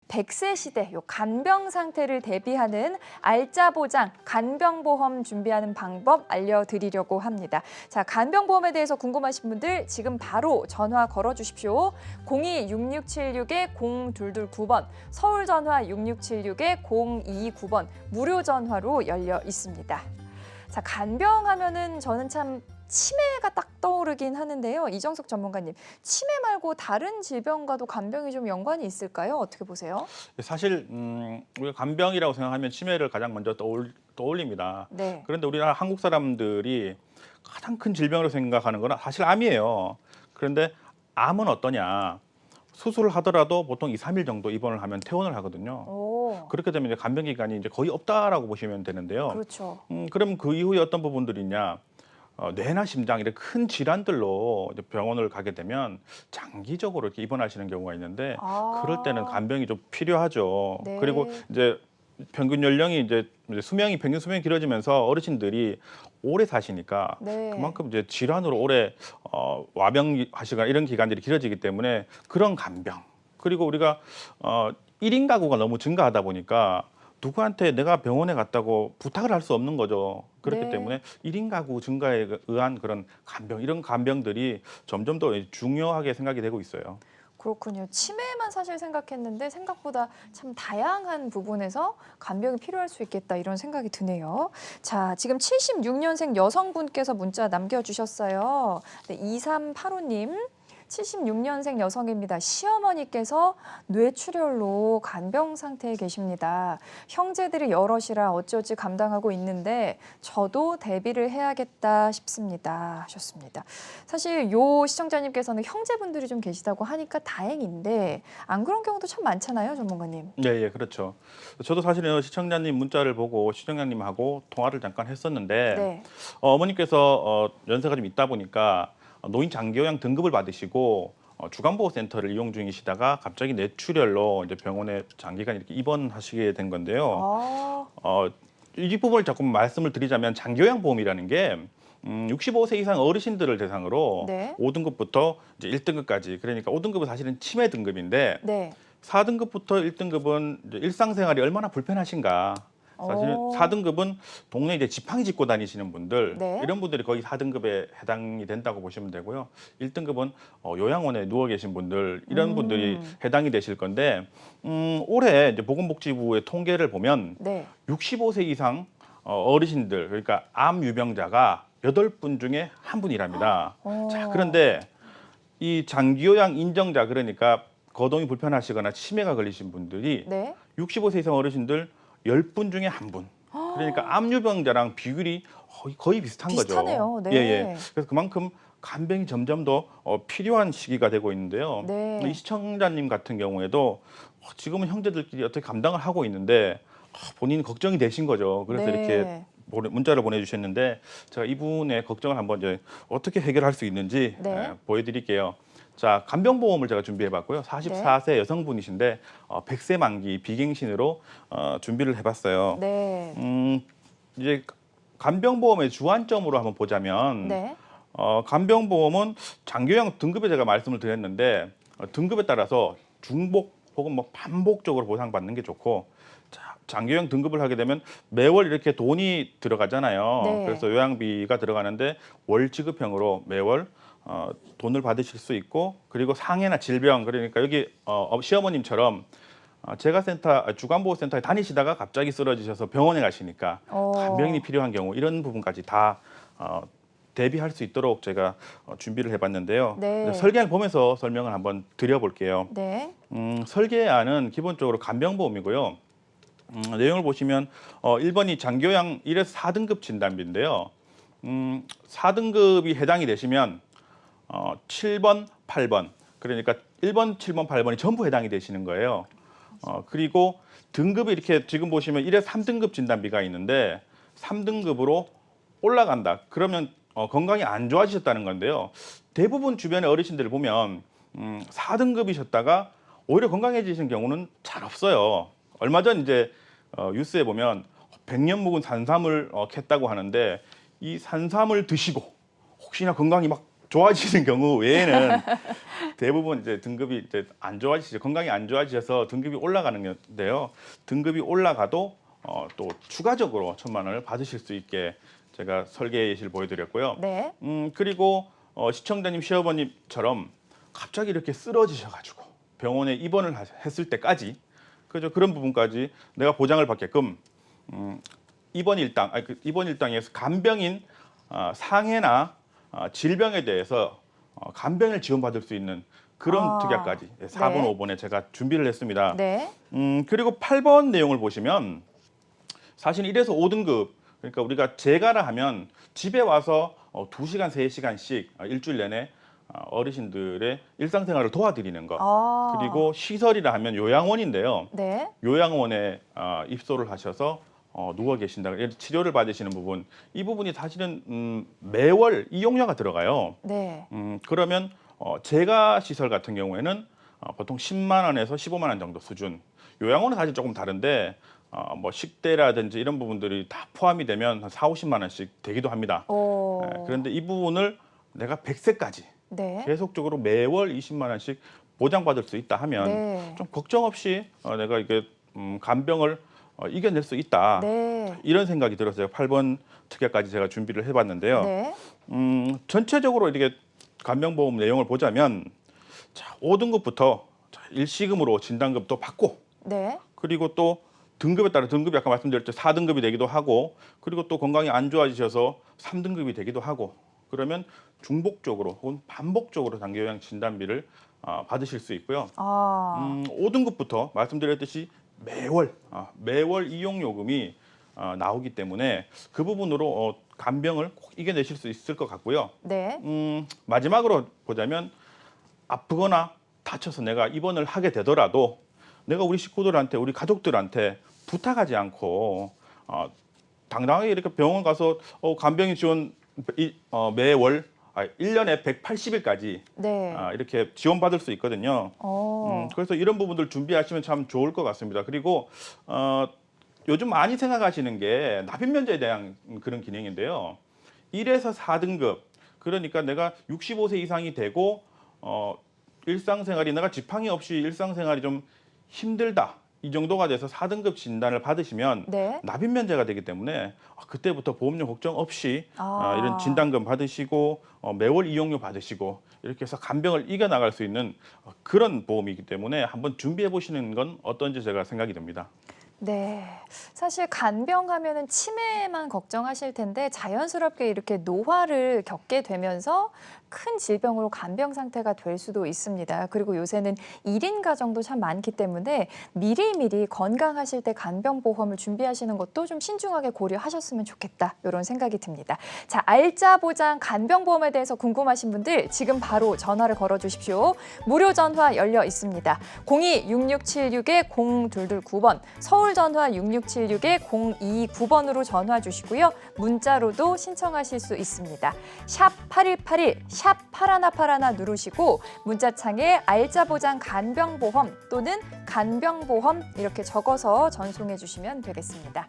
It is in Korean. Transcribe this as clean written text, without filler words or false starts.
100세 시대 요 간병 상태를 대비하는 알짜 보장 간병보험 준비하는 방법 알려드리려고 합니다. 자, 간병보험에 대해서 궁금하신 분들 지금 바로 전화 걸어주십시오. 02-6676-0229번, 서울 전화 6676-0229번 무료 전화로 열려 있습니다. 자, 간병하면은 저는 참 치매가 딱 떠오르긴 하는데요. 이정석 전문가님, 치매 말고 다른 질병과도 간병이 좀 연관이 있을까요? 어떻게 보세요? 사실 우리가 간병이라고 생각하면 치매를 가장 먼저 떠올립니다. 네. 그런데 우리나라 한국 사람들이 가장 큰 질병으로 생각하는 건 사실 암이에요. 그런데 암은 어떠냐? 수술을 하더라도 보통 2, 3일 정도 입원을 하면 퇴원을 하거든요. 오, 그렇게 되면 이제 간병 기간이 이제 거의 없다라고 보시면 되는데요. 그렇죠. 그럼 그 이후에 어떤 부분들이 있냐? 뇌나 심장 이런 큰 질환들로 이제 병원을 가게 되면 장기적으로 이렇게 입원하시는 경우가 있는데 그럴 때는 간병이 좀 필요하죠. 네. 그리고 이제 평균 연령이 이제 평균 수명이 길어지면서 어르신들이 오래 사시니까 네. 그만큼 이제 질환으로 오래 와병하시거나 이런 기간들이 길어지기 때문에 그런 간병, 그리고 우리가 1인 가구가 너무 증가하다 보니까 누구한테 내가 병원에 갔다고 부탁을 할 수 없는 거죠. 그렇기 네. 때문에 1인 가구 증가에 의한 그런 간병, 이런 간병들이 점점 더 중요하게 생각이 되고 있어요. 그렇군요. 치매만 사실 생각했는데 생각보다 참 다양한 부분에서 간병이 필요할 수 있겠다 이런 생각이 드네요. 자, 지금 76년생 여성분께서 문자 남겨주셨어요. 네, 2385님. 76년생 여성입니다. 시어머니께서 뇌출혈로 간병 상태에 계십니다. 형제들이 여럿이라 어찌어찌 감당하고 있는데 저도 대비를 해야겠다 싶습니다. 하셨습니다. 사실 요 시청자님께서는 형제분들이 좀 계시다고 하니까 다행인데 안 그런 경우도 참 많잖아요, 전문가님. 네, 그렇죠. 저도 사실은 시청자님 문자를 보고 시청자님하고 통화를 잠깐 했었는데 네. 어머니께서 연세가 좀 있다 보니까 노인 장기요양 등급을 받으시고 주간보호센터를 이용 중이시다가 갑자기 뇌출혈로 이제 병원에 장기간 이렇게 입원하시게 된 건데요. 아, 이 부분을 자꾸 말씀을 드리자면 장기요양보험이라는 게 65세 이상 어르신들을 대상으로 네. 5등급부터 이제 1등급까지, 그러니까 5등급은 사실은 치매 등급인데 네. 4등급부터 1등급은 이제 일상생활이 얼마나 불편하신가. 사실 오. 4등급은 동네 이제 지팡이 짚고 다니시는 분들, 네. 이런 분들이 거의 4등급에 해당이 된다고 보시면 되고요. 1등급은 요양원에 누워 계신 분들, 이런 분들이 해당이 되실 건데 올해 이제 보건복지부의 통계를 보면 네. 65세 이상 어르신들, 그러니까 암 유병자가 8분 중에 1분이랍니다. 자, 그런데 이 장기요양 인정자, 그러니까 거동이 불편하시거나 치매가 걸리신 분들이 네. 65세 이상 어르신들 10분 중에 1분. 그러니까 암 유병자랑 비율이 거의 비슷한 비슷하네요. 거죠. 네. 예. 그래서 그만큼 간병이 점점 더 필요한 시기가 되고 있는데요. 네. 이 시청자님 같은 경우에도 지금은 형제들끼리 어떻게 감당을 하고 있는데 본인이 걱정이 되신 거죠. 그래서 네. 이렇게 문자를 보내주셨는데 제가 이분의 걱정을 한번 이제 어떻게 해결할 수 있는지 네. 보여드릴게요. 자, 간병보험을 제가 준비해봤고요. 44세 여성분이신데 100세 만기 비갱신으로 준비를 해봤어요. 네. 이제 간병보험의 주안점으로 한번 보자면 네. 간병보험은 장기요양 등급에 제가 말씀을 드렸는데 등급에 따라서 중복 혹은 뭐 반복적으로 보상받는 게 좋고, 장기요양 등급을 하게 되면 매월 이렇게 돈이 들어가잖아요. 네. 그래서 요양비가 들어가는데 월 지급형으로 매월 돈을 받으실 수 있고, 그리고 상해나 질병, 그러니까 여기 시어머님처럼 주간보호센터에 다니시다가 갑자기 쓰러지셔서 병원에 가시니까 간병이 필요한 경우, 이런 부분까지 다 대비할 수 있도록 제가 준비를 해봤는데요. 네. 설계안을 보면서 설명을 한번 드려볼게요. 네. 설계안은 기본적으로 간병보험이고요. 내용을 보시면 1번이 장기요양 1에서 4등급 진단비인데요. 4등급이 해당이 되시면 7번, 8번, 그러니까 1번, 7번, 8번이 전부 해당이 되시는 거예요. 그리고 등급이 이렇게 지금 보시면 1에서 3등급 진단비가 있는데 3등급으로 올라간다. 그러면 건강이 안 좋아지셨다는 건데요. 대부분 주변의 어르신들을 보면 4등급이셨다가 오히려 건강해지신 경우는 잘 없어요. 얼마 전 이제 뉴스에 보면 100년 묵은 산삼을 캤다고 하는데 이 산삼을 드시고 혹시나 건강이 막 좋아지는 경우 외에는 대부분 이제 등급이 이제 안 좋아지죠. 건강이 안 좋아지셔서 등급이 올라가는 건데요. 등급이 올라가도 또 추가적으로 1,000만 원을 받으실 수 있게 제가 설계 예시를 보여드렸고요. 네. 그리고 시청자님 시어머님처럼 갑자기 이렇게 쓰러지셔가지고 병원에 입원을 했을 때까지 그죠, 그런 부분까지 내가 보장을 받게끔 입원 일당에서 간병인 상해나 질병에 대해서 간병을 지원받을 수 있는 그런 특약까지 4번, 네. 5번에 제가 준비를 했습니다. 네. 그리고 8번 내용을 보시면 사실 1에서 5등급, 그러니까 우리가 재가라 하면 집에 와서 2시간, 3시간씩 일주일 내내 어르신들의 일상생활을 도와드리는 것. 아. 그리고 시설이라 하면 요양원인데요. 네. 요양원에 입소를 하셔서 누워 계신다, 치료를 받으시는 부분, 이 부분이 사실은 매월 이용료가 들어가요. 네. 그러면 재가 시설 같은 경우에는 보통 10만 원에서 15만 원 정도 수준. 요양원은 사실 조금 다른데 뭐 식대라든지 이런 부분들이 다 포함이 되면 한 4, 50만 원씩 되기도 합니다. 오. 그런데 이 부분을 내가 100세까지 네. 계속적으로 매월 20만 원씩 보장받을 수 있다 하면 네. 좀 걱정 없이 내가 이게 간병을 이겨낼 수 있다. 네. 이런 생각이 들었어요. 8번 특약까지 제가 준비를 해봤는데요. 네. 전체적으로 이렇게 간병보험 내용을 보자면 자, 5등급부터 일시금으로 진단금도 받고 네. 그리고 또 등급에 따라 등급이 아까 말씀드렸죠. 4등급이 되기도 하고 그리고 또 건강이 안 좋아지셔서 3등급이 되기도 하고 그러면 중복적으로 혹은 반복적으로 장기요양 진단비를 받으실 수 있고요. 5등급부터 말씀드렸듯이 매월 이용 요금이 나오기 때문에 그 부분으로 간병을 꼭 이겨내실 수 있을 것 같고요. 네. 마지막으로 보자면 아프거나 다쳐서 내가 입원을 하게 되더라도 내가 우리 식구들한테 우리 가족들한테 부탁하지 않고 당당하게 이렇게 병원 가서 간병인 지원 매월 1년에 180일까지 네. 이렇게 지원받을 수 있거든요. 그래서 이런 부분들 준비하시면 참 좋을 것 같습니다. 그리고 요즘 많이 생각하시는 게 납입 면제에 대한 그런 기능인데요. 1에서 4등급, 그러니까 내가 65세 이상이 되고 일상생활이 내가 지팡이 없이 일상생활이 좀 힘들다, 이 정도가 돼서 4등급 진단을 받으시면 네. 납입 면제가 되기 때문에 그때부터 보험료 걱정 없이 이런 진단금 받으시고 매월 이용료 받으시고 이렇게 해서 간병을 이겨나갈 수 있는 그런 보험이기 때문에 한번 준비해 보시는 건 어떤지 제가 생각이 듭니다. 네. 사실 간병하면은 치매만 걱정하실 텐데 자연스럽게 이렇게 노화를 겪게 되면서 큰 질병으로 간병 상태가 될 수도 있습니다. 그리고 요새는 1인 가정도 참 많기 때문에 미리미리 건강하실 때 간병보험을 준비하시는 것도 좀 신중하게 고려하셨으면 좋겠다, 이런 생각이 듭니다. 자, 알짜 보장 간병보험에 대해서 궁금하신 분들 지금 바로 전화를 걸어주십시오. 무료 전화 열려 있습니다. 02-6676-0229번, 서울 전화 6676-0229번으로 전화 주시고요. 문자로도 신청하실 수 있습니다. 샵 8181, 샵 8181 누르시고 문자창에 알짜 보장 간병보험 또는 간병보험 이렇게 적어서 전송해 주시면 되겠습니다.